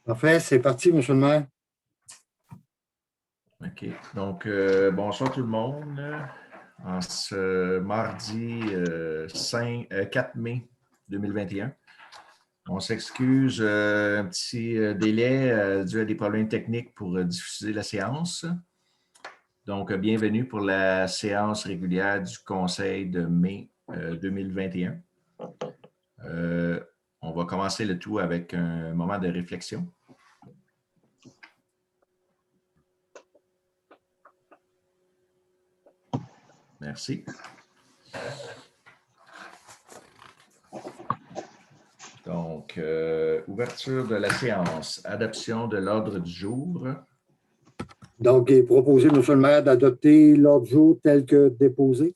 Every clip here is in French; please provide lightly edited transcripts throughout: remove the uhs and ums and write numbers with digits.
Parfait, c'est parti, M. le maire. OK. Donc, bonsoir tout le monde. En ce mardi 4 mai 2021. On s'excuse, un petit délai dû à des problèmes techniques pour diffuser la séance. Donc, bienvenue pour la séance régulière du Conseil de mai 2021. On va commencer le tout avec un moment de réflexion. Merci. Donc, ouverture de la séance, adoption de l'ordre du jour. Donc, il est proposé, M. le maire, d'adopter l'ordre du jour tel que déposé.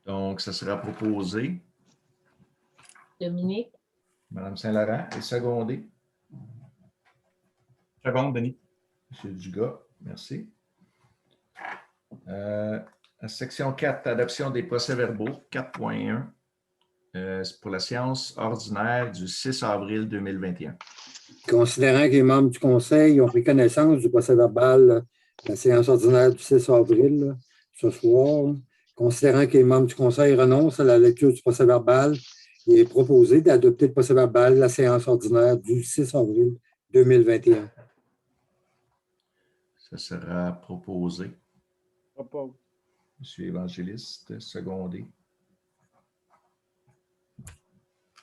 Donc, ça sera proposé. Dominique. Mme Saint-Laurent est secondée. Seconde, Denis. M. Dugas, merci. Section 4, adoption des procès-verbaux, 4.1. C'est pour la séance ordinaire du 6 avril 2021. Considérant que les membres du Conseil ont pris connaissance du procès-verbal de la séance ordinaire du 6 avril ce soir, considérant que les membres du Conseil renoncent à la lecture du procès-verbal, il est proposé d'adopter le procès-verbal de la séance ordinaire du 6 avril 2021. Ça sera proposé. Propose. M. Évangéliste, secondé.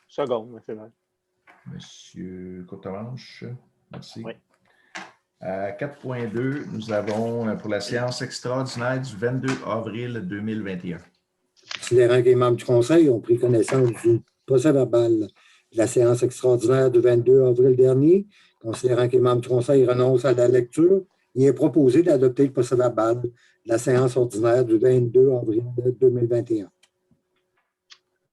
Seconde, M. le maire. M. Courtemanche, merci. Oui. À 4.2, nous avons pour la séance extraordinaire du 22 avril 2021. Considérant que les membres du Conseil ont pris connaissance du procès-verbal de la séance extraordinaire du 22 avril dernier, considérant que les membres du Conseil renoncent à la lecture, il est proposé d'adopter le procès-verbal de la séance ordinaire du 22 avril 2021.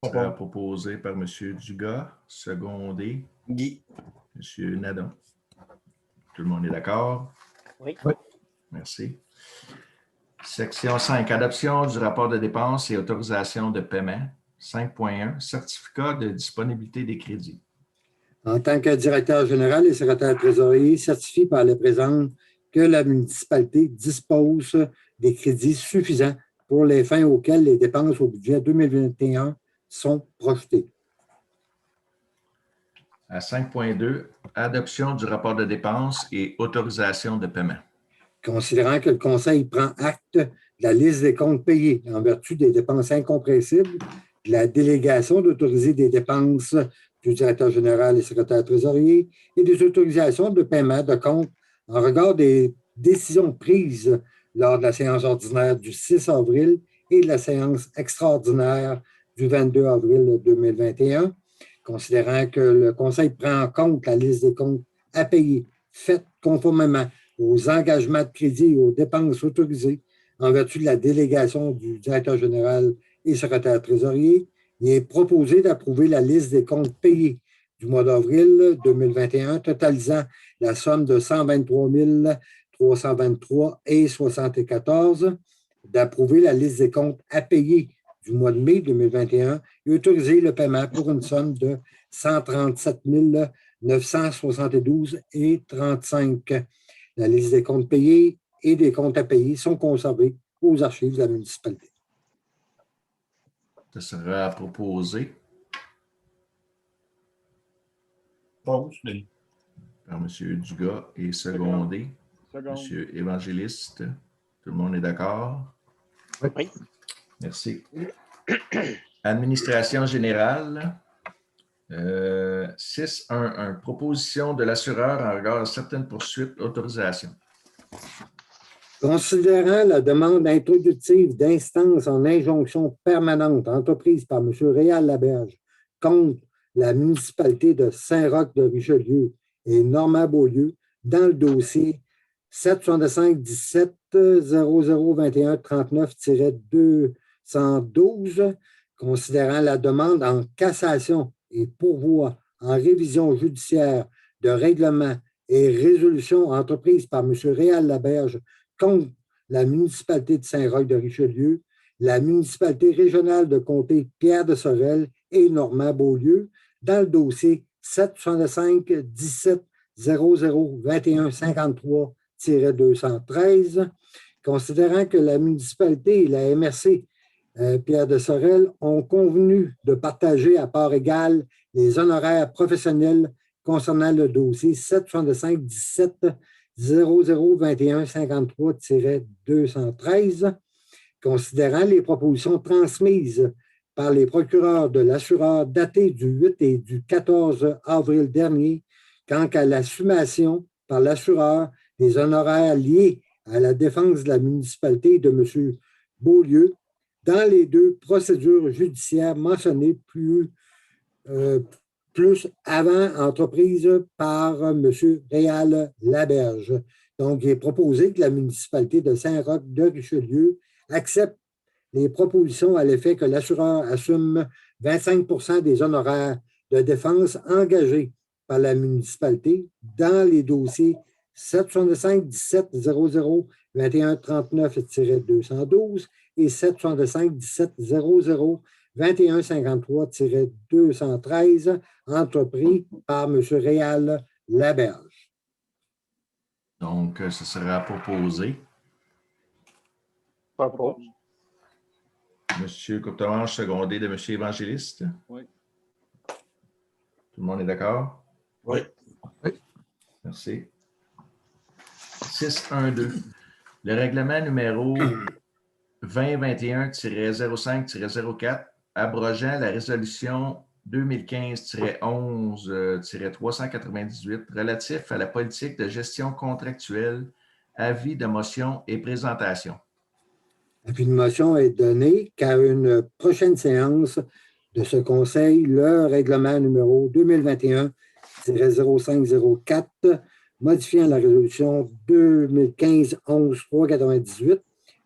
Ça sera proposé par M. Dugas, secondé. Guy. M. Nadon. Tout le monde est d'accord? Oui. Merci. Section 5, adoption du rapport de dépenses et autorisation de paiement. 5.1, certificat de disponibilité des crédits. En tant que directeur général et secrétaire trésorier, certifie par le présent que la municipalité dispose des crédits suffisants pour les fins auxquelles les dépenses au budget 2021 sont projetées. À 5.2, adoption du rapport de dépenses et autorisation de paiement. Considérant que le Conseil prend acte de la liste des comptes payés en vertu des dépenses incompressibles, de la délégation d'autoriser des dépenses du directeur général et secrétaire trésorier et des autorisations de paiement de compte en regard des décisions prises lors de la séance ordinaire du 6 avril et de la séance extraordinaire du 22 avril 2021, considérant que le Conseil prend en compte la liste des comptes à payer faite conformément aux engagements de crédit et aux dépenses autorisées en vertu de la délégation du directeur général et secrétaire trésorier, il est proposé d'approuver la liste des comptes payés du mois d'avril 2021, totalisant la somme de 123 323,74, d'approuver la liste des comptes à payer du mois de mai 2021 et autoriser le paiement pour une somme de 137 972,35. La liste des comptes payés et des comptes à payer sont conservés aux archives de la municipalité. Ça sera proposé Pause, Denis. par M. Dugas et secondé. Seconde. M. Évangéliste. Tout le monde est d'accord? Oui. Merci. Administration générale. 6.1.1. Proposition de l'assureur en regard à certaines poursuites, autorisation. Considérant la demande introductive d'instance en injonction permanente entreprise par M. Réal Laberge contre la municipalité de Saint-Roch-de-Richelieu et Normand Beaulieu dans le dossier 765-17-0021-39-212, considérant la demande en cassation et pourvoi en révision judiciaire de règlement et résolution entreprise par M. Réal Laberge contre la municipalité de Saint-Roch-de-Richelieu, la municipalité régionale de comté Pierre de Sorel et Normand Beaulieu dans le dossier 002153-213, considérant que la municipalité et la MRC Pierre de Sorel ont convenu de partager à part égale les honoraires professionnels concernant le dossier 765-17-0021-53-213, considérant les propositions transmises par les procureurs de l'assureur datées du 8 et du 14 avril dernier quant à l'assumation par l'assureur des honoraires liés à la défense de la municipalité de M. Beaulieu dans les deux procédures judiciaires mentionnées plus avant entreprise par M. Réal Laberge. Donc, il est proposé que la municipalité de Saint-Roch-de-Richelieu accepte les propositions à l'effet que l'assureur assume 25 des honoraires de défense engagés par la municipalité dans les dossiers 765-17-00-21-39-212 et 765-17-00-21-53-213 entrepris par M. Réal Laberge. Donc, ce sera proposé. Propose. M. Courtemanche, secondé de M. Évangéliste. Oui. Tout le monde est d'accord? Oui. Merci. 6.1.2. Le règlement numéro 2021-05-04 abrogeant la résolution 2015-11-398 relatif à la politique de gestion contractuelle, avis de motion et présentation. L'avis de motion est donné qu'à une prochaine séance de ce Conseil, le règlement numéro 2021-0504 modifiant la résolution 2015-11-398,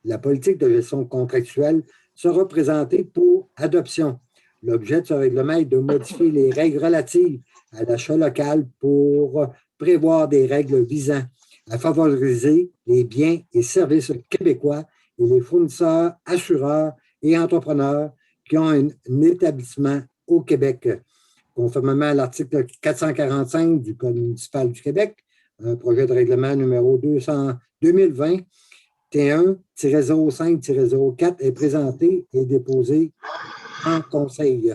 la politique de gestion contractuelle sera présentée pour adoption. L'objet de ce règlement est de modifier les règles relatives à l'achat local pour prévoir des règles visant à favoriser les biens et services québécois et les fournisseurs, assureurs et entrepreneurs qui ont un établissement au Québec. Conformément à l'article 445 du Code municipal du Québec, un projet de règlement numéro 2020-T1-05-04 est présenté et déposé en conseil.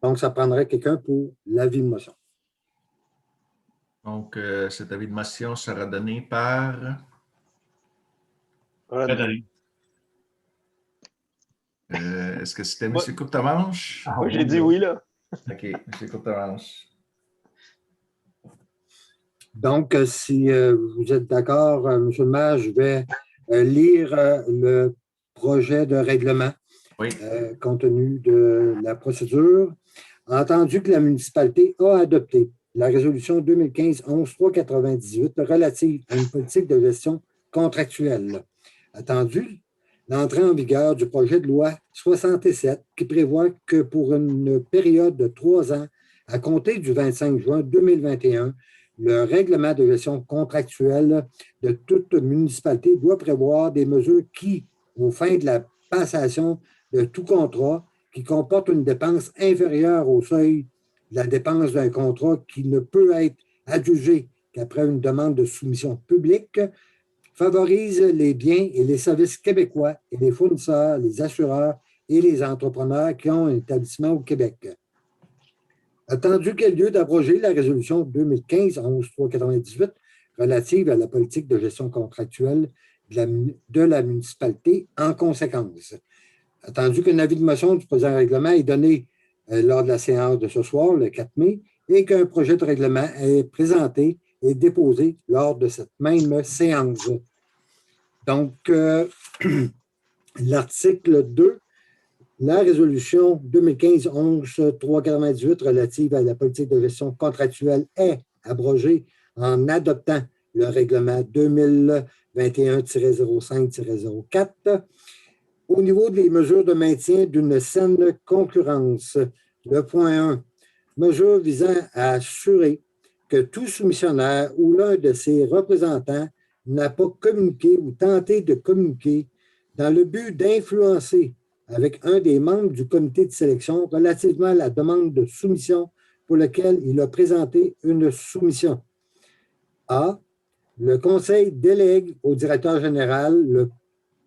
Donc, ça prendrait quelqu'un pour l'avis de motion. Donc, cet avis de motion sera donné par... Est-ce que c'était M. Courtemanche? Oui, j'ai dit oui, là. OK, M. Courtemanche. Donc, si vous êtes d'accord, M. le maire, je vais lire le projet de règlement compte tenu de la procédure. Entendu que la municipalité a adopté la résolution 2015-11-398 relative à une politique de gestion contractuelle. Attendu l'entrée en vigueur du projet de loi 67 qui prévoit que pour une période de 3 ans, à compter du 25 juin 2021, le règlement de gestion contractuelle de toute municipalité doit prévoir des mesures qui, aux fins de la passation de tout contrat qui comporte une dépense inférieure au seuil de la dépense d'un contrat qui ne peut être adjugé qu'après une demande de soumission publique, favorise les biens et les services québécois et les fournisseurs, les assureurs et les entrepreneurs qui ont un établissement au Québec. Attendu qu'il y ait lieu d'abroger la résolution 2015-11-398 relative à la politique de gestion contractuelle de la municipalité en conséquence. Attendu qu'un avis de motion du présent règlement est donné lors de la séance de ce soir, le 4 mai, et qu'un projet de règlement est présenté et déposé lors de cette même séance. Donc, l'article 2, la résolution 2015-11-398 relative à la politique de gestion contractuelle est abrogée en adoptant le règlement 2021-05-04. Au niveau des mesures de maintien d'une saine concurrence, le point 1, mesure visant à assurer que tout soumissionnaire ou l'un de ses représentants n'a pas communiqué ou tenté de communiquer dans le but d'influencer avec un des membres du comité de sélection relativement à la demande de soumission pour lequel il a présenté une soumission. A. Le Conseil délègue au directeur général le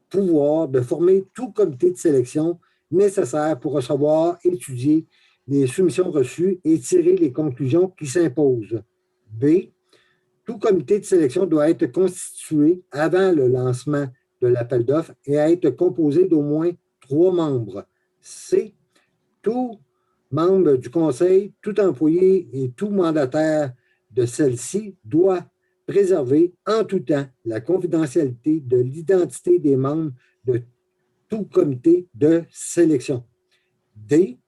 pouvoir de former tout comité de sélection nécessaire pour recevoir, étudier les soumissions reçues et tirer les conclusions qui s'imposent. B. Tout comité de sélection doit être constitué avant le lancement de l'appel d'offres et être composé d'au moins 3 membres. C. Tout membre du conseil, tout employé et tout mandataire de celle-ci doit préserver en tout temps la confidentialité de l'identité des membres de tout comité de sélection. D.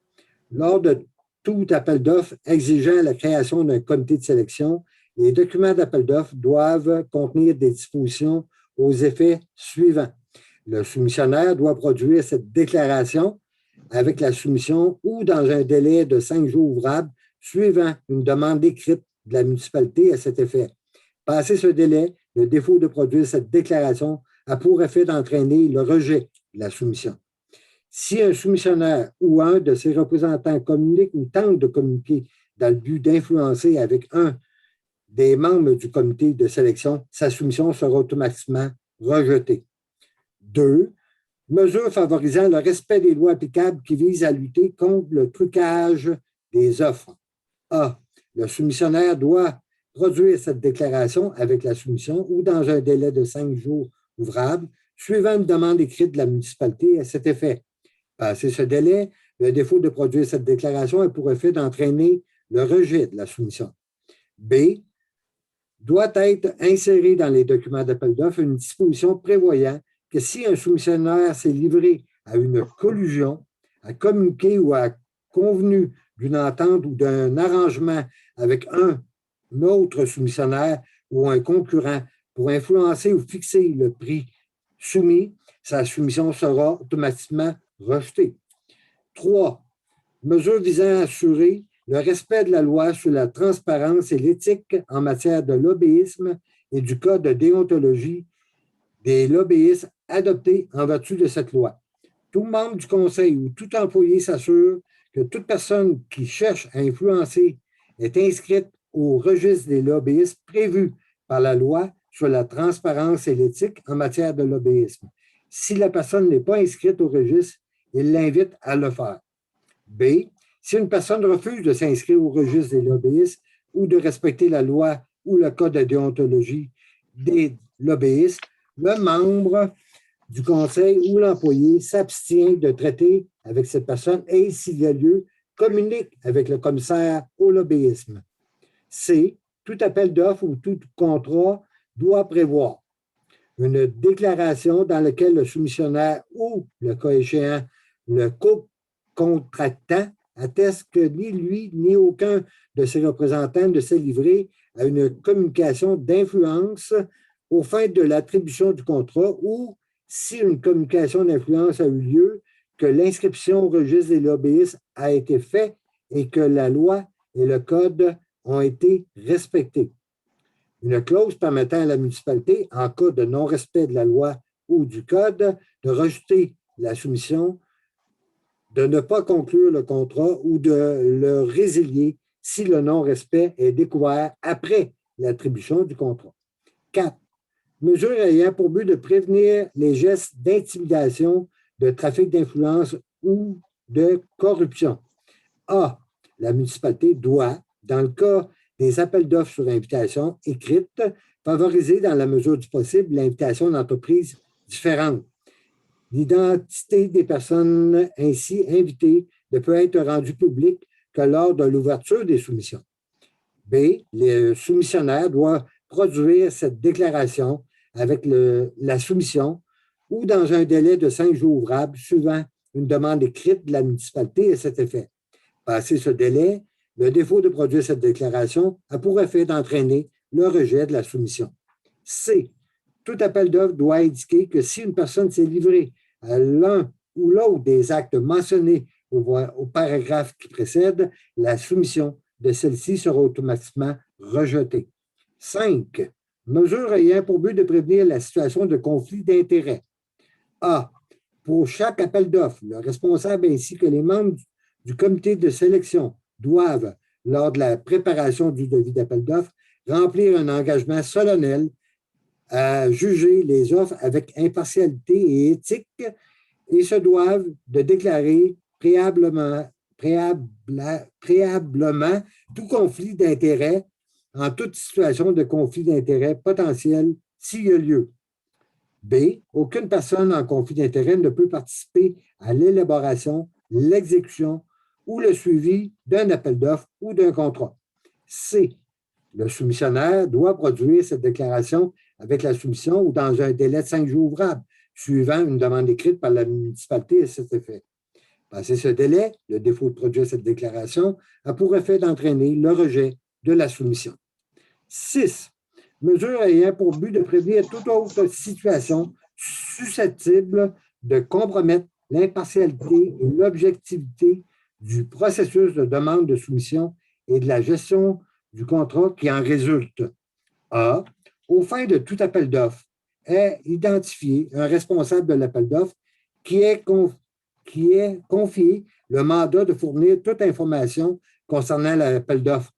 Lors de tout appel d'offres exigeant la création d'un comité de sélection, les documents d'appel d'offres doivent contenir des dispositions aux effets suivants. Le soumissionnaire doit produire cette déclaration avec la soumission ou dans un délai de 5 jours ouvrables suivant une demande écrite de la municipalité à cet effet. Passé ce délai, le défaut de produire cette déclaration a pour effet d'entraîner le rejet de la soumission. Si un soumissionnaire ou un de ses représentants communique ou tente de communiquer dans le but d'influencer avec un des membres du comité de sélection, sa soumission sera automatiquement rejetée. 2. Mesures favorisant le respect des lois applicables qui visent à lutter contre le trucage des offres. A. Le soumissionnaire doit produire cette déclaration avec la soumission ou dans un délai de 5 jours ouvrables, suivant une demande écrite de la municipalité à cet effet. Passé ce délai, le défaut de produire cette déclaration a pour effet d'entraîner le rejet de la soumission. B. Doit être insérée dans les documents d'appel d'offres une disposition prévoyant que si un soumissionnaire s'est livré à une collusion, à communiquer ou à convenu d'une entente ou d'un arrangement avec un autre soumissionnaire ou un concurrent pour influencer ou fixer le prix soumis, sa soumission sera automatiquement rejetée. 3. Mesures visant à assurer le respect de la loi sur la transparence et l'éthique en matière de lobbyisme et du code de déontologie des lobbyistes adopté en vertu de cette loi. Tout membre du conseil ou tout employé s'assure que toute personne qui cherche à influencer est inscrite au registre des lobbyistes prévu par la loi sur la transparence et l'éthique en matière de lobbyisme. Si la personne n'est pas inscrite au registre, il l'invite à le faire. B. Si une personne refuse de s'inscrire au registre des lobbyistes ou de respecter la loi ou le code de déontologie des lobbyistes, le membre du conseil ou l'employé s'abstient de traiter avec cette personne et, s'il y a lieu, communique avec le commissaire au lobbyisme. C. Tout appel d'offres ou tout contrat doit prévoir une déclaration dans laquelle le soumissionnaire ou, le cas échéant, le co-contractant atteste que ni lui ni aucun de ses représentants ne s'est livré à une communication d'influence aux fins de l'attribution du contrat ou, si une communication d'influence a eu lieu, que l'inscription au registre des lobbyistes a été faite et que la loi et le code ont été respectés. Une clause permettant à la municipalité, en cas de non-respect de la loi ou du code, de rejeter la soumission, de ne pas conclure le contrat ou de le résilier si le non-respect est découvert après l'attribution du contrat. 4. Mesures ayant pour but de prévenir les gestes d'intimidation, de trafic d'influence ou de corruption. A. La municipalité doit, dans le cas des appels d'offres sur invitation écrite, favoriser dans la mesure du possible l'invitation d'entreprises différentes. L'identité des personnes ainsi invitées ne peut être rendue publique que lors de l'ouverture des soumissions. B. Le soumissionnaire doit produire cette déclaration avec la soumission ou dans un délai de 5 jours ouvrables suivant une demande écrite de la municipalité à cet effet. Passé ce délai, le défaut de produire cette déclaration a pour effet d'entraîner le rejet de la soumission. C. Tout appel d'offres doit indiquer que si une personne s'est livrée à l'un ou l'autre des actes mentionnés au paragraphe qui précède, la soumission de celle-ci sera automatiquement rejetée. 5. Mesures ayant pour but de prévenir la situation de conflit d'intérêts. A. Pour chaque appel d'offres, le responsable ainsi que les membres du comité de sélection doivent, lors de la préparation du devis d'appel d'offres, remplir un engagement solennel à juger les offres avec impartialité et éthique et se doivent de déclarer préalablement tout conflit d'intérêts en toute situation de conflit d'intérêts potentiel s'il y a lieu. B. Aucune personne en conflit d'intérêts ne peut participer à l'élaboration, l'exécution ou le suivi d'un appel d'offres ou d'un contrat. C. Le soumissionnaire doit produire cette déclaration avec la soumission ou dans un délai de 5 jours ouvrables, suivant une demande écrite par la municipalité à cet effet. Passé ce délai, le défaut de produire cette déclaration a pour effet d'entraîner le rejet de la soumission. 6. Mesure ayant pour but de prévenir toute autre situation susceptible de compromettre l'impartialité et l'objectivité du processus de demande de soumission et de la gestion du contrat qui en résulte. A. Aux fins de tout appel d'offres, est identifié un responsable de l'appel d'offres qui est confié le mandat de fournir toute information concernant l'appel d'offres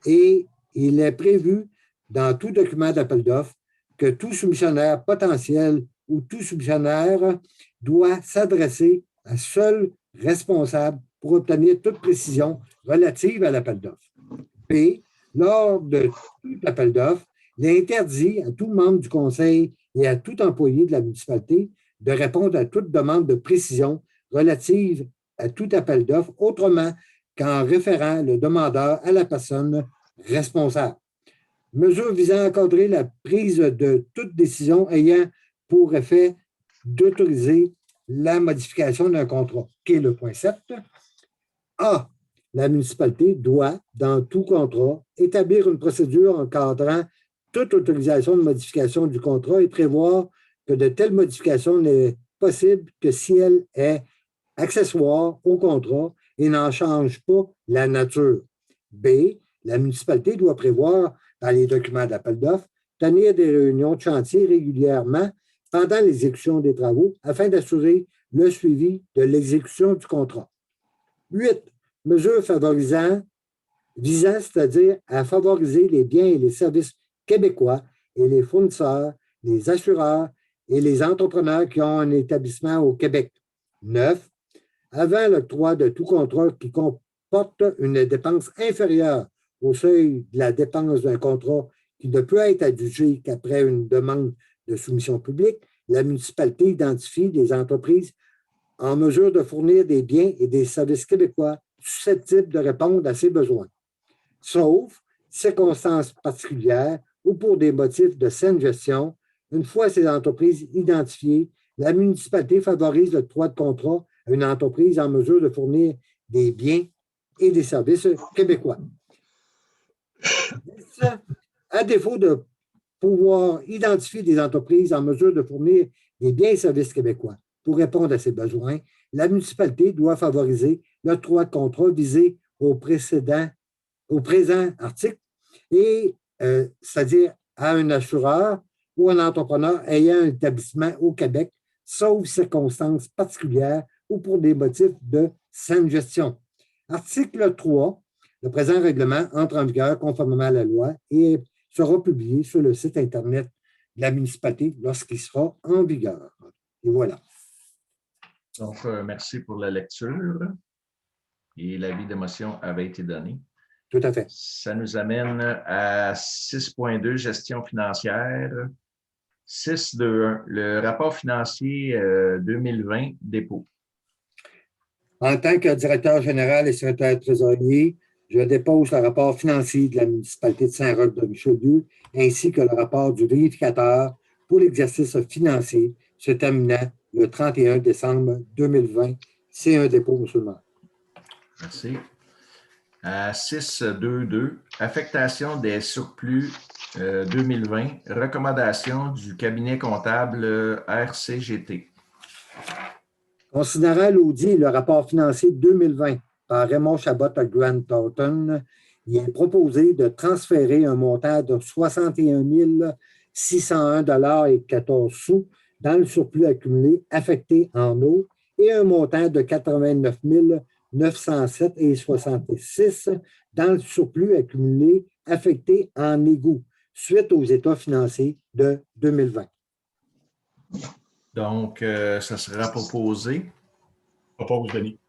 et il est prévu dans tout document d'appel d'offres que tout soumissionnaire potentiel ou tout soumissionnaire doit s'adresser à seul responsable pour obtenir toute précision relative à l'appel d'offres. B. Lors de tout appel d'offres, il est interdit à tout membre du conseil et à tout employé de la municipalité de répondre à toute demande de précision relative à tout appel d'offres autrement qu'en référant le demandeur à la personne responsable. Mesure visant à encadrer la prise de toute décision ayant pour effet d'autoriser la modification d'un contrat, qui est le point 7. A. La municipalité doit, dans tout contrat, établir une procédure encadrant toute autorisation de modification du contrat et prévoir que de telles modifications n'est possible que si elle est accessoire au contrat et n'en change pas la nature. B. La municipalité doit prévoir, dans les documents d'appel d'offres, tenir des réunions de chantier régulièrement pendant l'exécution des travaux afin d'assurer le suivi de l'exécution du contrat. 8. Mesures visant, c'est-à-dire à favoriser les biens et les services québécois et les fournisseurs, les assureurs et les entrepreneurs qui ont un établissement au Québec. 9. Avant l'octroi de tout contrat qui comporte une dépense inférieure au seuil de la dépense d'un contrat qui ne peut être adjugé qu'après une demande de soumission publique, la municipalité identifie des entreprises en mesure de fournir des biens et des services québécois susceptibles de répondre à ses besoins, sauf circonstances particulières ou pour des motifs de saine gestion. Une fois ces entreprises identifiées, la municipalité favorise l'octroi de contrat à une entreprise en mesure de fournir des biens et des services québécois. À défaut de pouvoir identifier des entreprises en mesure de fournir des biens et services québécois pour répondre à ses besoins, la municipalité doit favoriser l'octroi de contrat visé au présent article, et c'est-à-dire à un assureur ou un entrepreneur ayant un établissement au Québec, sauf circonstances particulières ou pour des motifs de saine gestion. Article 3. Le présent règlement entre en vigueur conformément à la loi et sera publié sur le site Internet de la municipalité lorsqu'il sera en vigueur. Et voilà. Donc, merci pour la lecture. Et l'avis de motion avait été donné. Tout à fait. Ça nous amène à 6.2, gestion financière. 6.2.1, le rapport financier 2020, dépôt. En tant que directeur général et secrétaire trésorier, je dépose le rapport financier de la municipalité de Saint-Roch-de-Richelieu ainsi que le rapport du vérificateur pour l'exercice financier se terminant le 31 décembre 2020. C'est un dépôt, M. le maire. Merci. À 6.2.2, affectation des surplus 2020, recommandation du cabinet comptable RCGT. Considérant l'audit et le rapport financier 2020 par Raymond Chabot à Grant Thornton, il est proposé de transférer un montant de 61 601,14 $ dans le surplus accumulé affecté en eau et un montant de 89 907,66 $ dans le surplus accumulé affecté en égout suite aux états financiers de 2020. Donc, ça sera proposé. Propose, Denis.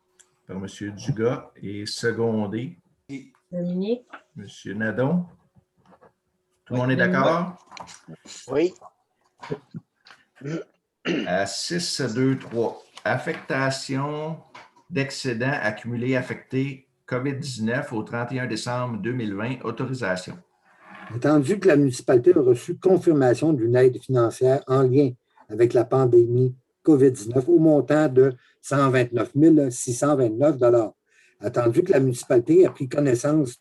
Par M. Dugas et secondé. Dominique. M. Nadon. Tout le monde est d'accord? Oui. À 6, 2, 3. Affectation d'excédents accumulés affectés COVID-19 au 31 décembre 2020. Autorisation. Attendu que la municipalité a reçu confirmation d'une aide financière en lien avec la pandémie COVID-19 au montant de 129 629 $. Attendu que la municipalité a pris connaissance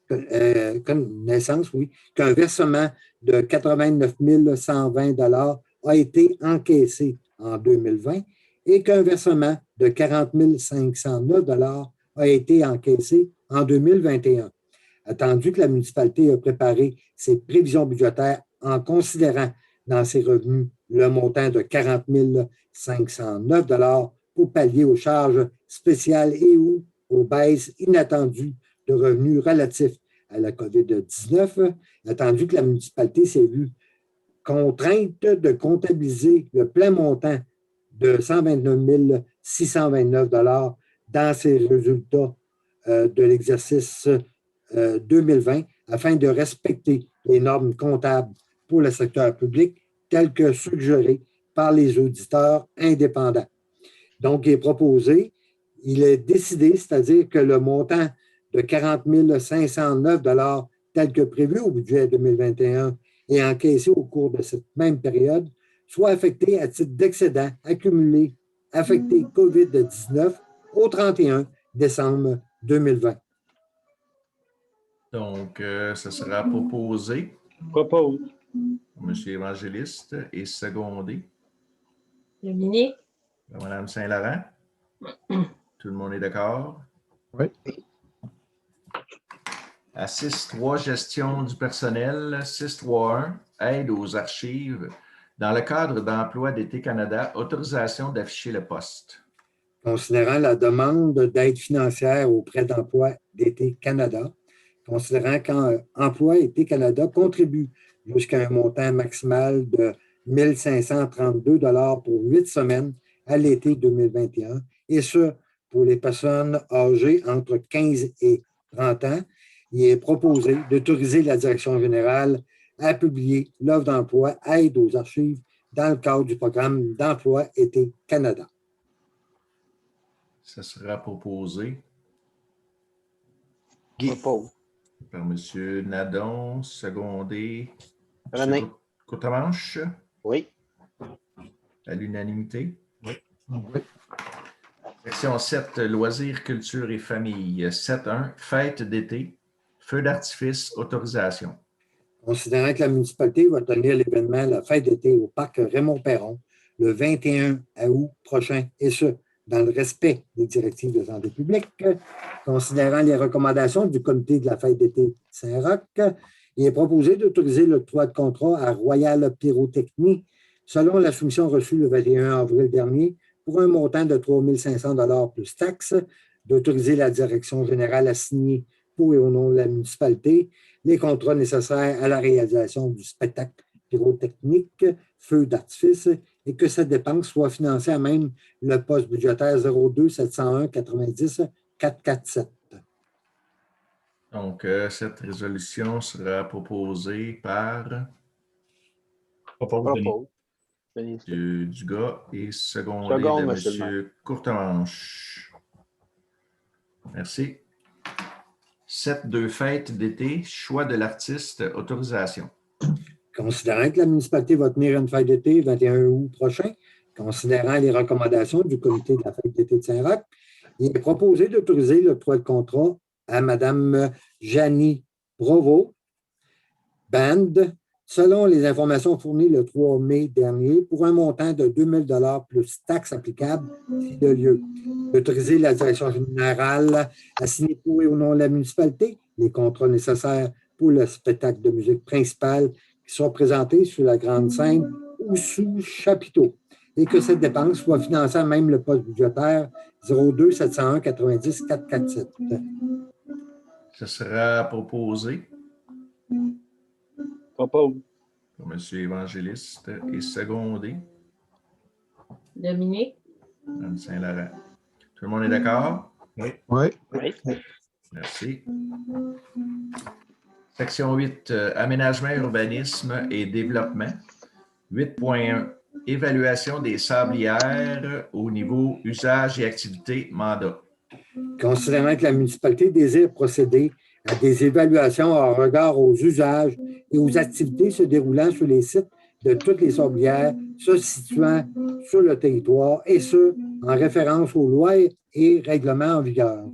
qu'un versement de 89 120 $ a été encaissé en 2020 et qu'un versement de 40 509 $ a été encaissé en 2021. Attendu que la municipalité a préparé ses prévisions budgétaires en considérant dans ses revenus le montant de 40 509 $ pour pallier aux charges spéciales et ou aux baisses inattendues de revenus relatifs à la COVID-19, attendu que la municipalité s'est vue contrainte de comptabiliser le plein montant de 129 629 $ dans ses résultats de l'exercice 2020 afin de respecter les normes comptables pour le secteur public telles que suggérées par les auditeurs indépendants. Donc, il est proposé, il est décidé, c'est-à-dire que le montant de 40 509 $ tel que prévu au budget 2021 et encaissé au cours de cette même période soit affecté à titre d'excédent accumulé affecté COVID-19 au 31 décembre 2020. Donc, ça sera proposé. Propose. M. Évangéliste et secondé. Dominique. Par Mme Saint-Laurent. Tout le monde est d'accord? Oui. À 6.3, gestion du personnel. 6.3.1, aide aux archives. Dans le cadre d'Emploi d'été Canada, autorisation d'afficher le poste. Considérant la demande d'aide financière auprès d'Emploi d'été Canada, considérant qu'Emploi été Canada contribue jusqu'à un montant maximal de 1 532 $ pour 8 semaines à l'été 2021, et ce, pour les personnes âgées entre 15 et 30 ans, il est proposé d'autoriser la Direction générale à publier l'offre d'emploi aide aux archives dans le cadre du programme d'Emploi été Canada. Ça sera proposé. Propose. Par M. Nadon, secondé. René. Courtemanche. Oui. À l'unanimité. Oui. Section 7, loisirs, culture et famille. 7.1, fête d'été, feu d'artifice, autorisation. Considérant que la municipalité va tenir l'événement la fête d'été au parc Raymond-Perron le 21 août prochain, et ce, dans le respect des directives de santé publique, considérant les recommandations du comité de la fête d'été Saint-Roch, il est proposé d'autoriser l'octroi de contrat à Royal Pyrotechnie selon la soumission reçue le 21 avril dernier pour un montant de 3 500 $ plus taxes, d'autoriser la Direction générale à signer pour et au nom de la municipalité les contrats nécessaires à la réalisation du spectacle pyrotechnique, feu d'artifice, et que cette dépense soit financée à même le poste budgétaire 02 701 90 447. Donc, cette résolution sera proposée par Propose. M. Dugas et secondée Seconde, de monsieur le maire. M. Courtemanche. Merci. 7.2, fête d'été, choix de l'artiste, autorisation. Considérant que la municipalité va tenir une fête d'été le 21 août prochain, considérant les recommandations du comité de la fête d'été de Saint-Roch, il est proposé d'autoriser l'octroi de contrat à Mme Janie Provo, Band, selon les informations fournies le 3 mai dernier, pour un montant de 2 000 $ plus taxes applicables si de lieu. D'autoriser la Direction générale à signer pour et au nom de la municipalité les contrats nécessaires pour le spectacle de musique principal qui soit présentés sur la grande scène ou sous chapiteau, et que cette dépense soit financée à même le poste budgétaire 02 701 90 447. Ce sera proposé Propose. par M. Évangéliste et secondé Dominique, Mme Saint-Laurent. Tout le monde est d'accord? Oui. Oui. Merci. Section 8, aménagement, urbanisme et développement. 8.1, évaluation des sablières au niveau usage et activité mandat. Considérant que la municipalité désire procéder à des évaluations en regard aux usages et aux activités se déroulant sur les sites de toutes les sablières se situant sur le territoire, et ce, en référence aux lois et règlements en vigueur.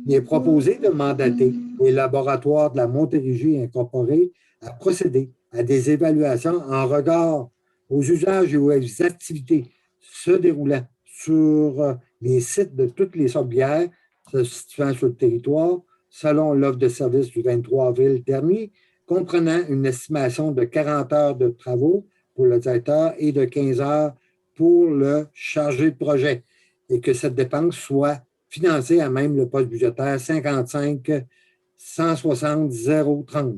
Il est proposé de mandater les laboratoires de la Montérégie incorporée à procéder à des évaluations en regard aux usages et aux activités se déroulant sur les sites de toutes les sablières se situant sur le territoire, selon l'offre de service du 23 avril dernier, comprenant une estimation de 40 heures de travaux pour le directeur et de 15 heures pour le chargé de projet, et que cette dépense soit financée à même le poste budgétaire 55 160 030.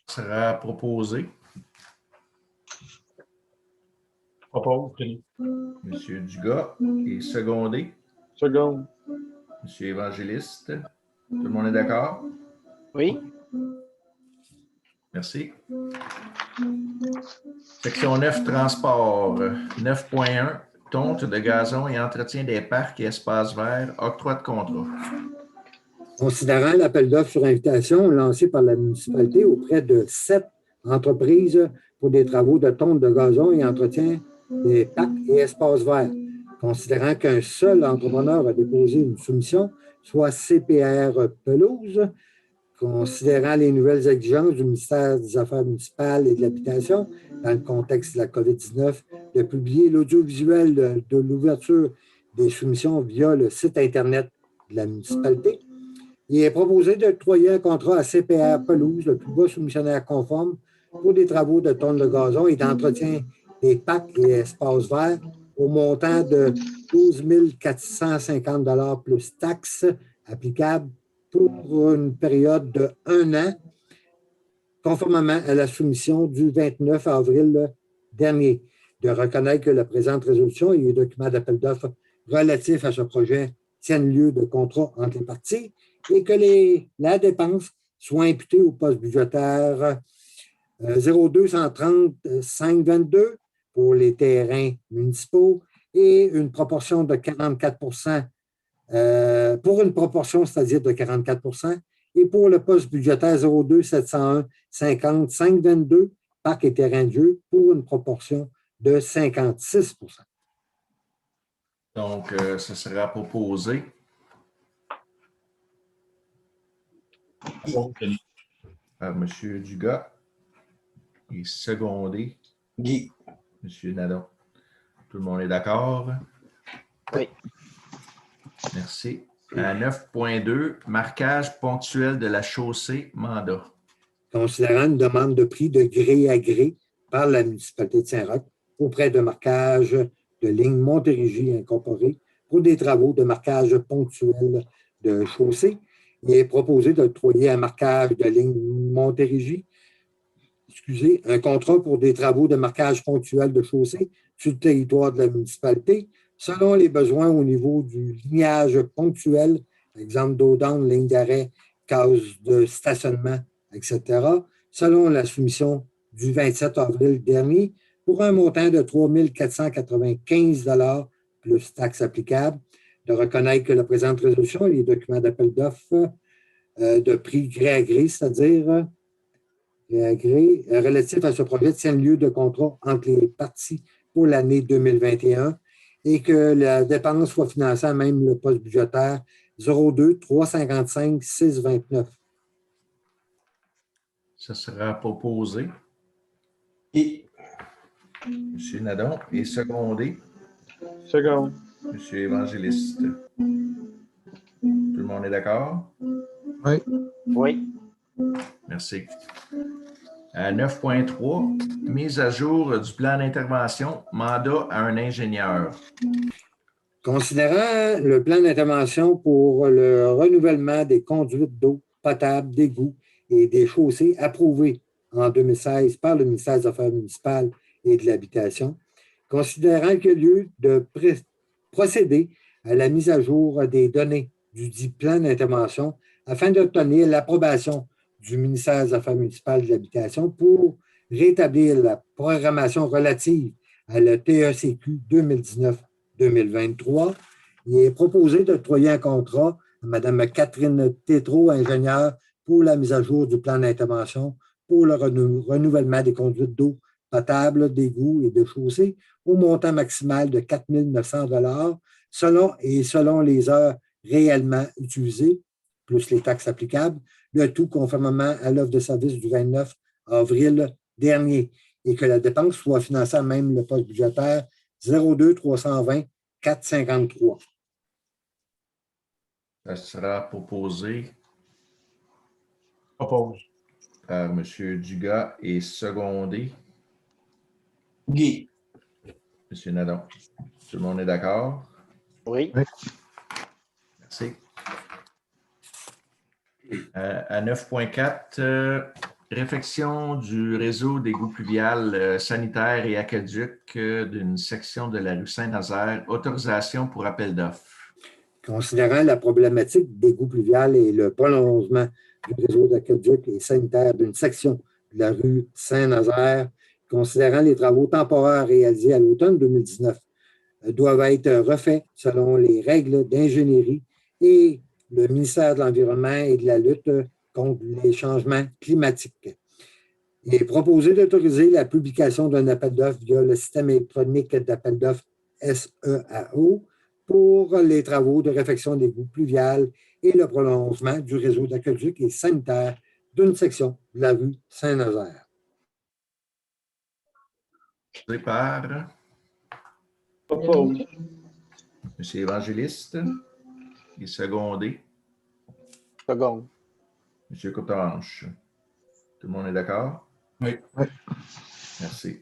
Sera proposé. Propose, Denis. M. Dugas et secondé Seconde. M. Évangéliste. Tout le monde est d'accord? Oui. Merci. Section 9, transport. 9.1, tonte de gazon et entretien des parcs et espaces verts, octroi de contrat. Considérant l'appel d'offres sur invitation lancé par la municipalité auprès de 7 entreprises pour des travaux de tonte de gazon et entretien des parcs et espaces verts, considérant qu'un seul entrepreneur a déposé une soumission, soit CPR Pelouse, considérant les nouvelles exigences du ministère des Affaires municipales et de l'Habitation dans le contexte de la COVID-19, de publier l'audiovisuel de l'ouverture des soumissions via le site Internet de la municipalité. Il est proposé d'octroyer un contrat à CPR Pelouse, le plus bas soumissionnaire conforme, pour des travaux de tonnes de gazon et d'entretien des parcs et espaces verts au montant de 12 450 plus taxes applicables pour une période de 1 an, conformément à la soumission du 29 avril dernier. De reconnaître que la présente résolution et les documents d'appel d'offres relatifs à ce projet tiennent lieu de contrat entre les parties et que la dépense soit imputée au poste budgétaire 0230 522 pour les terrains municipaux et une proportion de 44 pour une proportion, c'est-à-dire de 44 et pour le poste budgétaire 02 701 50 522 parcs et terrains de jeu pour une proportion de 56 Donc, ce sera proposé. Propose, Denis. Par M. Dugas et secondé Guy. M. Nadon. Tout le monde est d'accord? Oui. Merci. À 9.2, marquage ponctuel de la chaussée mandat. Considérant une demande de prix de gré à gré par la municipalité de Saint-Roch auprès de marquage de ligne Montérégie incorporée pour des travaux de marquage ponctuel de chaussée, il est proposé d'octroyer un marquage de ligne Montérégie, un contrat pour des travaux de marquage ponctuel de chaussée sur le territoire de la municipalité, selon les besoins au niveau du lignage ponctuel, exemple d'eau d'âne, ligne d'arrêt, case de stationnement, etc., selon la soumission du 27 avril dernier, pour un montant de 3 495 plus taxes applicables, de reconnaître que la présente résolution et les documents d'appel d'offres de prix gré à gré, c'est-à-dire gré à gré, relatifs à ce projet tiennent lieu de contrat entre les parties pour l'année 2021 et que la dépense soit financée à même le poste budgétaire 02 355 629. Ce sera proposé. Guy. M. Nadon et secondé Seconde. M. Évangéliste. Tout le monde est d'accord? Oui. Merci. À 9.3, mise à jour du plan d'intervention, mandat à un ingénieur. Considérant le plan d'intervention pour le renouvellement des conduites d'eau potable, d'égouts et des chaussées approuvé en 2016 par le ministère des Affaires municipales et de l'Habitation, considérant qu'il y a lieu de procéder à la mise à jour des données du dit plan d'intervention afin d'obtenir l'approbation du ministère des Affaires municipales et de l'Habitation pour rétablir la programmation relative à la TECQ 2019-2023. Il est proposé d'octroyer un contrat à Mme Catherine Tétrault, ingénieure, pour la mise à jour du plan d'intervention pour le renouvellement des conduites d'eau potable, d'égouts et de chaussées au montant maximal de 4 900 selon les heures réellement utilisées, plus les taxes applicables, le tout conformément à l'offre de service du 29 avril dernier, et que la dépense soit financée à même le poste budgétaire 02 320 453. Ça sera proposé Propose. par M. Dugas et secondé Guy. M. Nadon. Tout le monde est d'accord? Oui. Merci. À 9.4, réfection du réseau d'égouts pluvial sanitaire et aqueduc d'une section de la rue Saint-Nazaire. Autorisation pour appel d'offres. Considérant la problématique d'égouts pluvial et le prolongement du réseau d'aqueduc et sanitaire d'une section de la rue Saint-Nazaire, considérant les travaux temporaires réalisés à l'automne 2019, doivent être refaits selon les règles d'ingénierie et le ministère de l'Environnement et de la lutte contre les changements climatiques. Il est proposé d'autoriser la publication d'un appel d'offres via le système électronique d'appel d'offres SEAO pour les travaux de réfection d'égouts pluvial et le prolongement du réseau d'aqueduc et sanitaire d'une section de la rue Saint-Nazaire. Par Propose. Dominique, M. Évangéliste et secondé Seconde. M. Coutanche. Tout le monde est d'accord? Oui. Merci.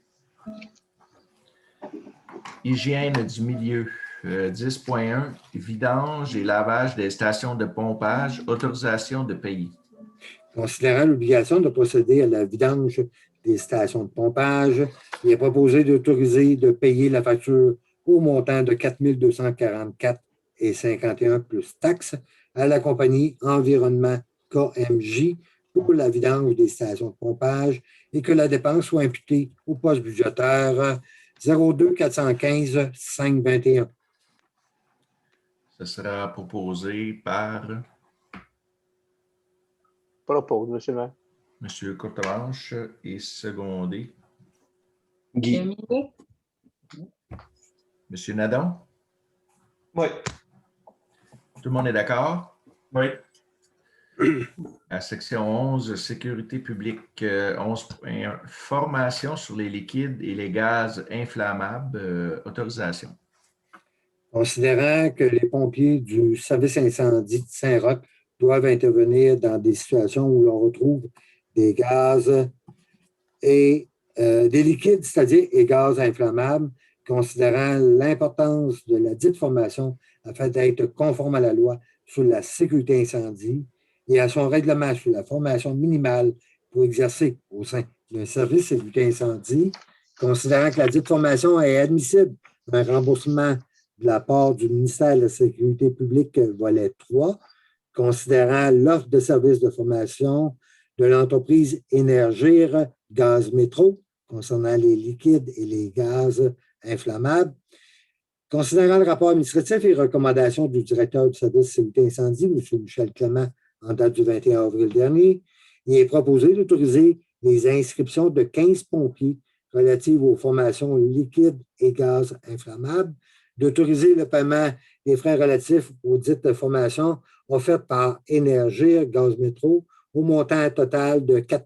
Hygiène du milieu. 10.1, vidange et lavage des stations de pompage, autorisation de payer. Considérant l'obligation de procéder à la vidange des stations de pompage, il est proposé d'autoriser de payer la facture au montant de 4 244,51 plus taxes à la compagnie Environnement KMJ pour la vidange des stations de pompage et que la dépense soit imputée au poste budgétaire 02 415 521. Ce sera proposé par Propose, monsieur le maire. M. Courtemanche et secondé Guy. Dominique, M. Nadon. Oui. Tout le monde est d'accord? Oui. À section 11, sécurité publique, 11.1, formation sur les liquides et les gaz inflammables, autorisation. Considérant que les pompiers du service incendie de Saint-Roch doivent intervenir dans des situations où l'on retrouve des gaz et des liquides, c'est-à-dire et gaz inflammables, considérant l'importance de la dite formation afin d'être conforme à la loi sur la sécurité incendie et à son règlement sur la formation minimale pour exercer au sein d'un service sécurité incendie, considérant que la dite formation est admissible à un remboursement de la part du ministère de la Sécurité publique, volet 3, considérant l'offre de services de formation de l'entreprise Énergir Gaz Métro concernant les liquides et les gaz inflammables, considérant le rapport administratif et recommandations du directeur du service de sécurité incendie, M. Michel Clément, en date du 21 avril dernier, il est proposé d'autoriser les inscriptions de 15 pompiers relatives aux formations liquides et gaz inflammables, d'autoriser le paiement des frais relatifs aux dites formations offertes par Énergir Gaz Métro au montant total de 4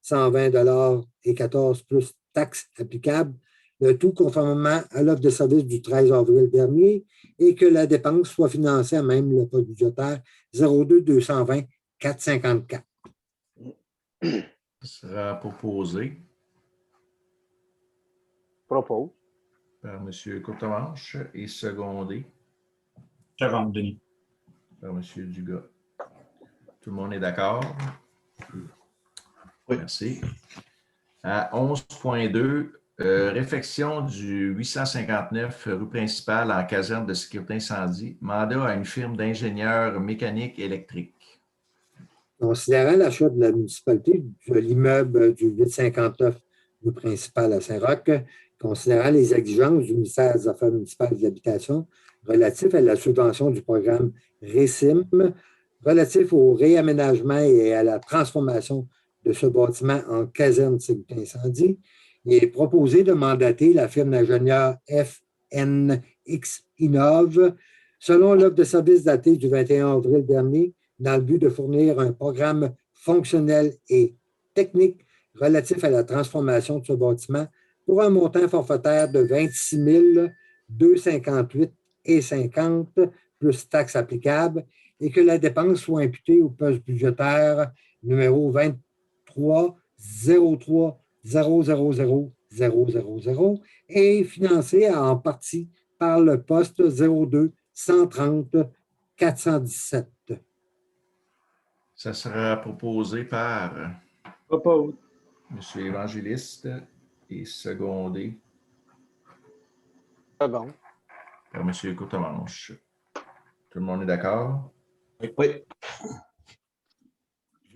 120,14 plus taxes applicables, le tout conformément à l'offre de service du 13 avril dernier, et que la dépense soit financée à même le poste budgétaire 02 220 454. Ce sera proposé Propose. par M. Courtemanche et secondé Second, Denis. Par M. Dugas. Tout le monde est d'accord? Oui. Merci. À 11.2, réfection du 859 rue principale en caserne de sécurité incendie. Mandat à une firme d'ingénieurs mécaniques électriques. Considérant l'achat de la municipalité de l'immeuble du 859 rue principale à Saint-Roch, considérant les exigences du ministère des Affaires municipales et de l'Habitation relatif à la subvention du programme RECIM, relatif au réaménagement et à la transformation de ce bâtiment en caserne de sécurité incendie, il est proposé de mandater la firme d'ingénieurs FNX Innov, selon l'offre de service datée du 21 avril dernier, dans le but de fournir un programme fonctionnel et technique relatif à la transformation de ce bâtiment pour un montant forfaitaire de 26 258,50 plus taxes applicables et que la dépense soit imputée au poste budgétaire numéro 23 03 000 000 et financée en partie par le poste 02 130 417. Ça sera proposé par Propose. M. Évangéliste et secondé Second. par M. Courtemanche. Tout le monde est d'accord? Oui.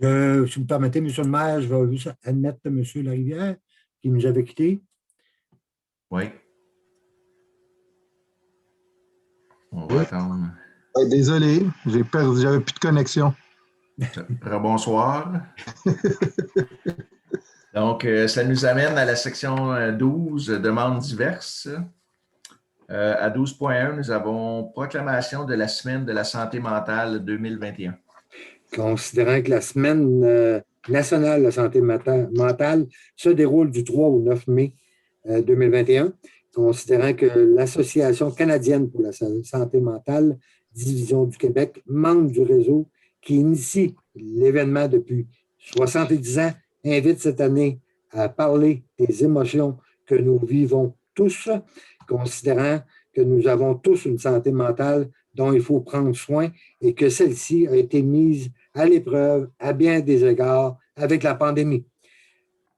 Si vous me permettez, M. le maire, je vais juste admettre M. Larivière qui nous avait quittés. Oui. On va attendre. Désolé, j'avais plus de connexion. Rebonsoir. Donc, ça nous amène à la section 12, demandes diverses. À 12.1, nous avons proclamation de la semaine de la santé mentale 2021. Considérant que la semaine nationale de la santé mentale se déroule du 3 au 9 mai 2021, considérant que l'Association canadienne pour la santé mentale, division du Québec, membre du réseau qui initie l'événement depuis 70 ans, invite cette année à parler des émotions que nous vivons tous, considérant que nous avons tous une santé mentale dont il faut prendre soin et que celle-ci a été mise à l'épreuve à bien des égards avec la pandémie.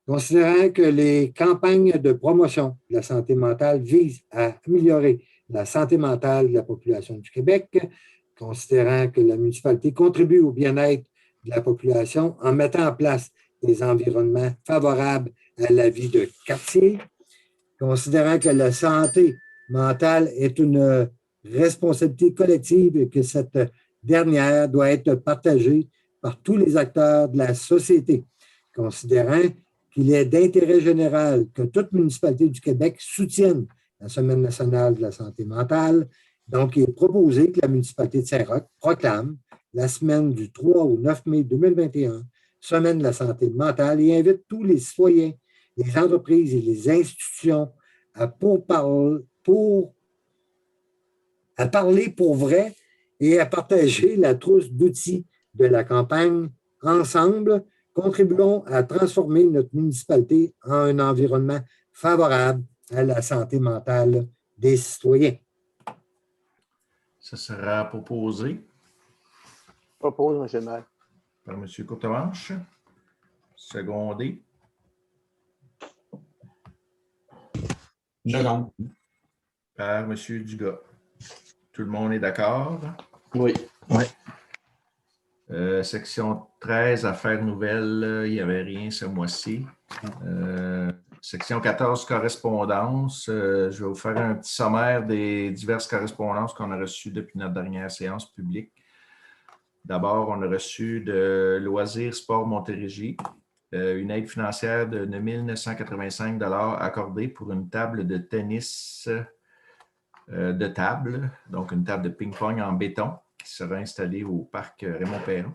Considérant que les campagnes de promotion de la santé mentale visent à améliorer la santé mentale de la population du Québec, considérant que la municipalité contribue au bien-être de la population en mettant en place des environnements favorables à la vie de quartier, considérant que la santé mentale est une responsabilité collective et que cette dernière doit être partagée par tous les acteurs de la société, considérant qu'il est d'intérêt général que toute municipalité du Québec soutienne la Semaine nationale de la santé mentale. Donc, il est proposé que la municipalité de Saint-Roch proclame la semaine du 3 au 9 mai 2021, Semaine de la santé mentale, et invite tous les citoyens, les entreprises et les institutions à parler pour vrai et à partager la trousse d'outils de la campagne. Ensemble, contribuons à transformer notre municipalité en un environnement favorable à la santé mentale des citoyens. Ça sera proposé Propose, M. le maire. par M. Courtemanche, secondé Second. par M. Dugas. Tout le monde est d'accord? Oui. Section 13, affaires nouvelles, il n'y avait rien ce mois-ci. Section 14, correspondance. Je vais vous faire un petit sommaire des diverses correspondances qu'on a reçues depuis notre dernière séance publique. D'abord, on a reçu de Loisirs Sport Montérégie une aide financière de 9 985 $ accordée pour une table de tennis de table, donc une table de ping-pong en béton qui sera installée au parc Raymond-Perron.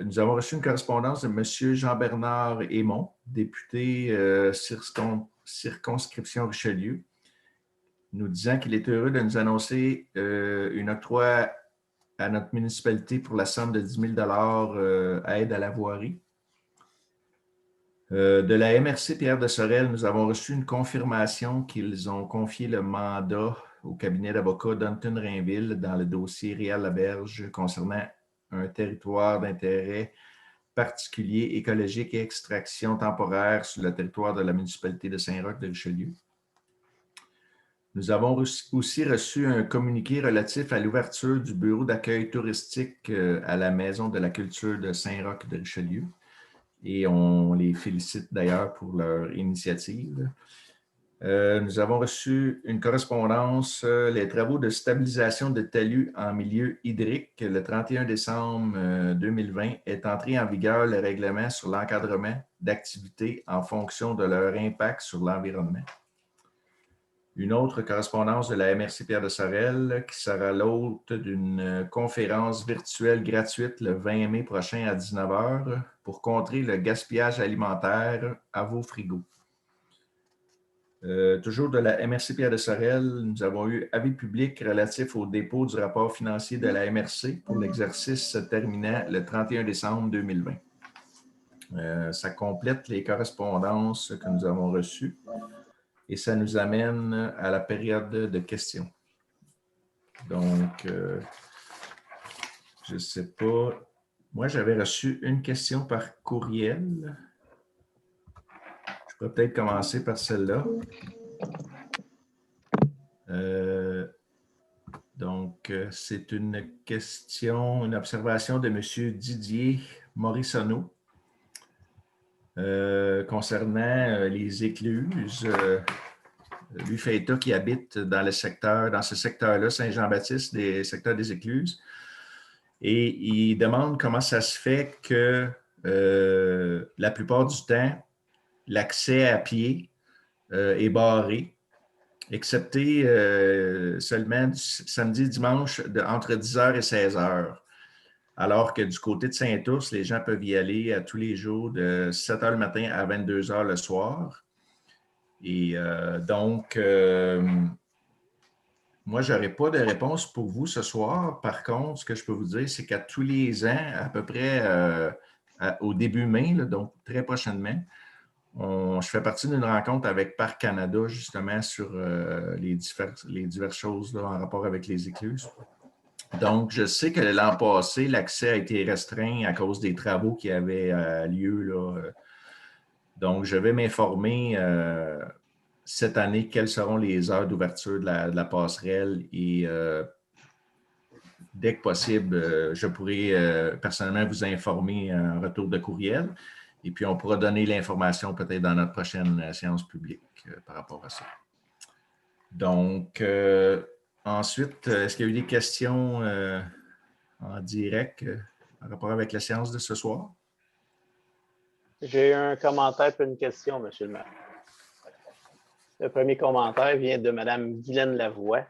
Nous avons reçu une correspondance de M. Jean-Bernard Aymon, député circonscription Richelieu, nous disant qu'il est heureux de nous annoncer une octroi à notre municipalité pour la somme de 10 000 $ aide à la voirie. De la MRC Pierre de Sorel, nous avons reçu une confirmation qu'ils ont confié le mandat au cabinet d'avocats d'Anton-Rainville dans le dossier Réal-Laberge concernant un territoire d'intérêt particulier écologique et extraction temporaire sur le territoire de la municipalité de Saint-Roch-de-Richelieu. Nous avons aussi reçu un communiqué relatif à l'ouverture du bureau d'accueil touristique à la Maison de la culture de Saint-Roch-de-Richelieu. Et on les félicite d'ailleurs pour leur initiative. Nous avons reçu une correspondance, les travaux de stabilisation de talus en milieu hydrique. Le 31 décembre 2020 est entré en vigueur le règlement sur l'encadrement d'activités en fonction de leur impact sur l'environnement. Une autre correspondance de la MRC Pierre de Sorel qui sera l'hôte d'une conférence virtuelle gratuite le 20 mai prochain à 19 h pour contrer le gaspillage alimentaire à vos frigos. Toujours de la MRC Pierre de Sorel, nous avons eu avis public relatif au dépôt du rapport financier de la MRC pour l'exercice terminant le 31 décembre 2020. Ça complète les correspondances que nous avons reçues et ça nous amène à la période de questions. Donc, je ne sais pas. Moi, j'avais reçu une question par courriel. Je pourrais peut-être commencer par celle-là. Donc, c'est une question, une observation de M. Didier Morissonneau concernant les écluses. Lui fait état qui habite dans ce secteur-là, Saint-Jean-Baptiste, des secteurs des écluses. Et il demande comment ça se fait que la plupart du temps, l'accès à pied est barré, excepté seulement samedi et dimanche entre 10h et 16h. Alors que du côté de Saint-Ours, les gens peuvent y aller à tous les jours de 7h le matin à 22h le soir. Et donc, moi, je n'aurai pas de réponse pour vous ce soir. Par contre, ce que je peux vous dire, c'est qu'à tous les ans, à peu près au début mai, là, donc très prochainement, je fais partie d'une rencontre avec Parc Canada, justement, sur les diverses choses là, en rapport avec les écluses. Donc, je sais que l'an passé, l'accès a été restreint à cause des travaux qui avaient lieu là. Donc, je vais m'informer cette année quelles seront les heures d'ouverture de la passerelle et dès que possible, je pourrai personnellement vous informer en retour de courriel et puis on pourra donner l'information peut-être dans notre prochaine séance publique par rapport à ça. Donc, ensuite, est-ce qu'il y a eu des questions en direct en rapport avec la séance de ce soir? J'ai un commentaire et une question, M. le maire. Le premier commentaire vient de Mme Guylaine Lavoie.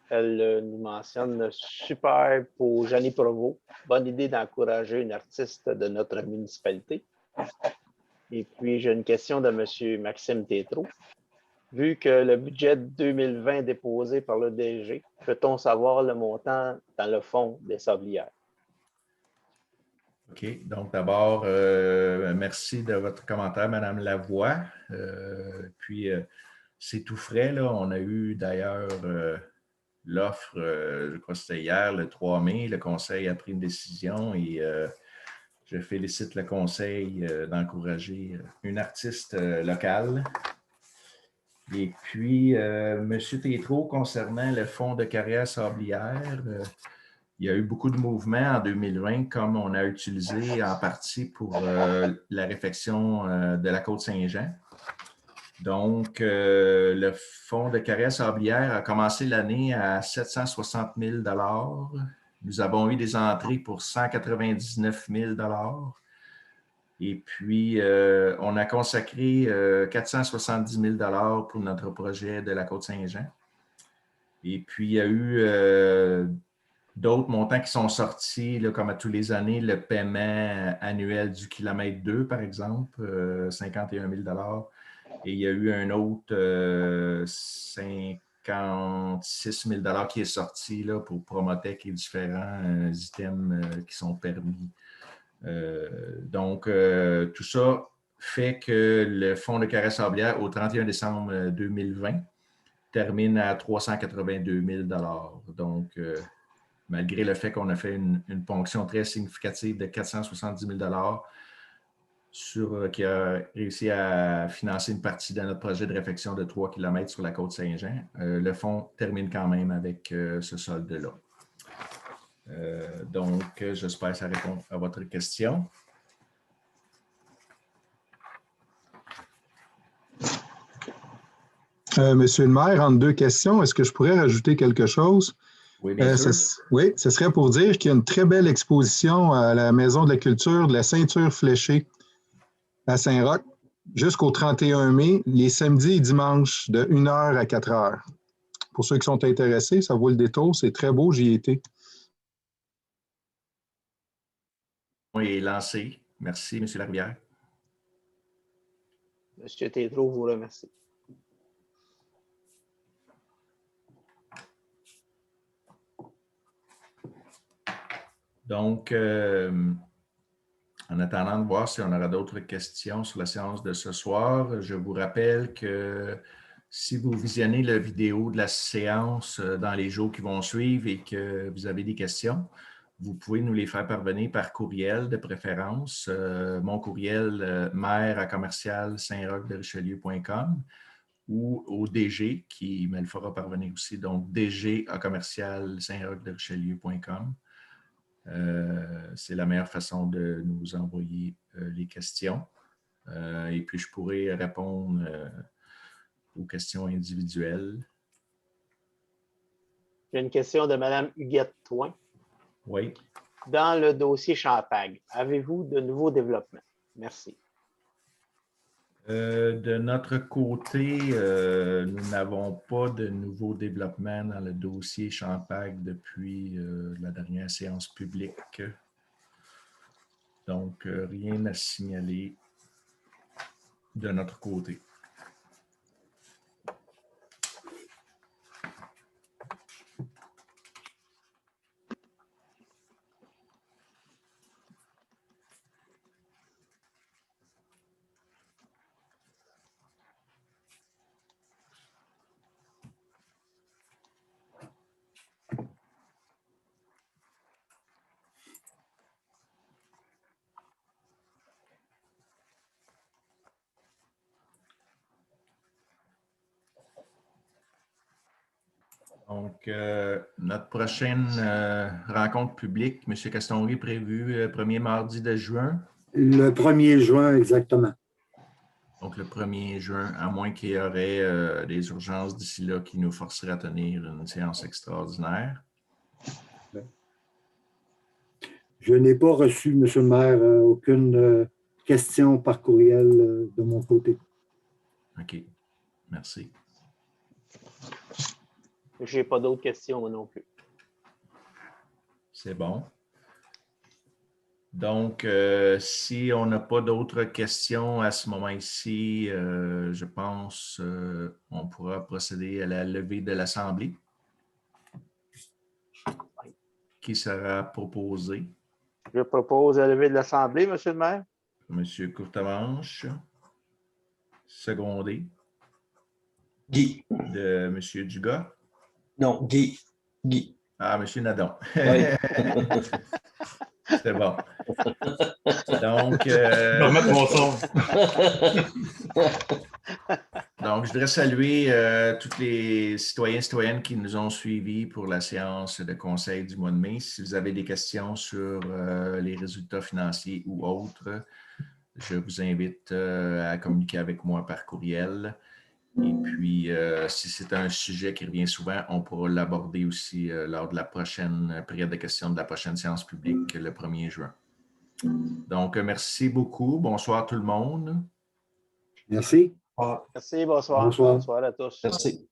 Elle nous mentionne « Super pour Jeannie Provost. Bonne idée d'encourager une artiste de notre municipalité. » Et puis, j'ai une question de M. Maxime Tétrault. Vu que le budget 2020 déposé par le DG, peut-on savoir le montant dans le fonds des sablières? OK. Donc, d'abord, merci de votre commentaire, Mme Lavoie. Puis, c'est tout frais, là. On a eu d'ailleurs l'offre, je crois que c'était hier, le 3 mai. Le conseil a pris une décision et je félicite le conseil d'encourager une artiste locale. Et puis, M. Tétrault, concernant le fonds de carrière sablière, il y a eu beaucoup de mouvements en 2020, comme on a utilisé en partie pour la réfection de la Côte-Saint-Jean. Donc, le fonds de carrière sablière a commencé l'année à 760 000 $. Nous avons eu des entrées pour 199 000 $. Et puis, on a consacré 470 000 $ pour notre projet de la Côte-Saint-Jean. Et puis, il y a eu d'autres montants qui sont sortis, là, comme à tous les années, le paiement annuel du kilomètre 2, par exemple, 51 000 $. Et il y a eu un autre 56 000 $ qui est sorti là, pour Promotech et différents items qui sont permis. Donc, tout ça fait que le fonds de carrière sablière au 31 décembre 2020 termine à 382 000 $. Donc, malgré le fait qu'on a fait une ponction très significative de 470 000 $, qui a réussi à financer une partie de notre projet de réfection de 3 km sur la côte Saint-Jean, le fonds termine quand même avec ce solde-là. Donc, j'espère que ça répond à votre question. Monsieur le maire, entre deux questions, est-ce que je pourrais rajouter quelque chose? Oui, bien sûr. Oui, ce serait pour dire qu'il y a une très belle exposition à la Maison de la Culture de la Ceinture Fléchée à Saint-Roch jusqu'au 31 mai, les samedis et dimanches de 1h à 4h. Pour ceux qui sont intéressés, ça vaut le détour, c'est très beau, j'y ai été. Oui, lancé. Merci, M. Larivière. M. Tétrault vous remercie. Donc, en attendant de voir si on aura d'autres questions sur la séance de ce soir, je vous rappelle que si vous visionnez la vidéo de la séance dans les jours qui vont suivre et que vous avez des questions, vous pouvez nous les faire parvenir par courriel de préférence. Mon courriel maire@commercial-saint-roch-de-richelieu.com ou au DG qui me le fera parvenir aussi, donc dg@commercial-saint-roch-de-richelieu.com. C'est la meilleure façon de nous envoyer les questions. Et puis, je pourrai répondre aux questions individuelles. J'ai une question de Mme Huguette Thoin. Oui. Dans le dossier Champagne, avez-vous de nouveaux développements? Merci. De notre côté, nous n'avons pas de nouveaux développements dans le dossier Champagne depuis la dernière séance publique. Donc, rien à signaler de notre côté. Donc, notre prochaine rencontre publique, M. Castonguay, prévue premier mardi de juin. Le 1er juin, exactement. Donc, le 1er juin, à moins qu'il y aurait des urgences d'ici là qui nous forceraient à tenir une séance extraordinaire. Je n'ai pas reçu, M. le maire, aucune question par courriel de mon côté. OK. Merci. Je n'ai pas d'autres questions non plus. C'est bon. Donc, si on n'a pas d'autres questions à ce moment-ci, je pense qu'on pourra procéder à la levée de l'Assemblée qui sera proposée. Je propose la levée de l'Assemblée, M. le maire. M. Courtemanche, secondé Guy. de M. Dugas. Non, Guy. Guy. Ah, M. Nadon. Oui. C'est bon. Donc, Je vais remettre mon son. donc, je voudrais saluer tous les citoyens et citoyennes qui nous ont suivis pour la séance de conseil du mois de mai. Si vous avez des questions sur les résultats financiers ou autres, je vous invite à communiquer avec moi par courriel. Et puis, si c'est un sujet qui revient souvent, on pourra l'aborder aussi lors de la prochaine période de questions de la prochaine séance publique le 1er juin. Donc, merci beaucoup. Bonsoir tout le monde. Merci. Merci, bonsoir. Bonsoir. Bonsoir à tous. Merci.